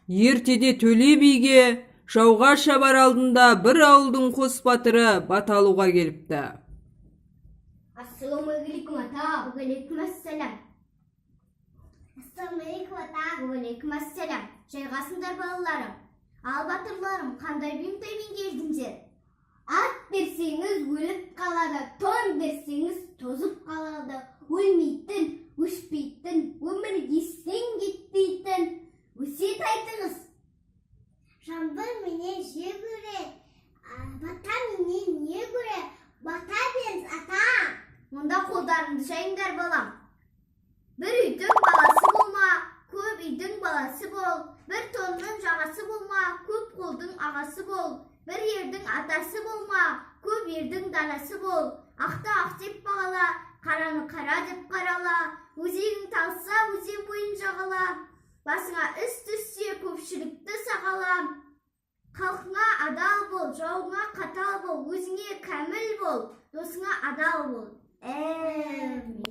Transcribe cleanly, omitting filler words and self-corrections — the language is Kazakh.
Ертеде Төле биге жауға шабар алдында бір ауылдың қос батыры бата алуға келіпті. Ассалаумағалейкум ата. Уағалейкум ассалам. Ассалаумағалейкум ата. Уағалейкум ассалам. Жайғасыңдар балаларым. Ал батырларым, қандай бұйымтаймен келдіңдер? Ат берсеңіз өліп қалады, тон берсеңіз тозып қалады. Өлмейтін, өшпейтін, өмір естен кетпейтін. Өсиет айтыңыз. Жаңбыр менен жер көрер, бата менен не көрер? Бата беріңіз ата. Онда қолдарыңды жайыңдар балам. Бір үйдің баласы болма, көп үйдің баласы бол. Бір тонның жағасы болма, көп қолдың ағасы бол. Бір ердің атасы болма, көп ердің данасы бол. Ақты ақ деп бағала, қараны қара деп қарала. Өзегің талса, өзен бойын жағала. Басыңа іс түссе, көпшілікті сағала. Халқыңа адал бол, жауыңа қатал бол, өзіңе кәміл бол, досыңа адал бол. Әмин.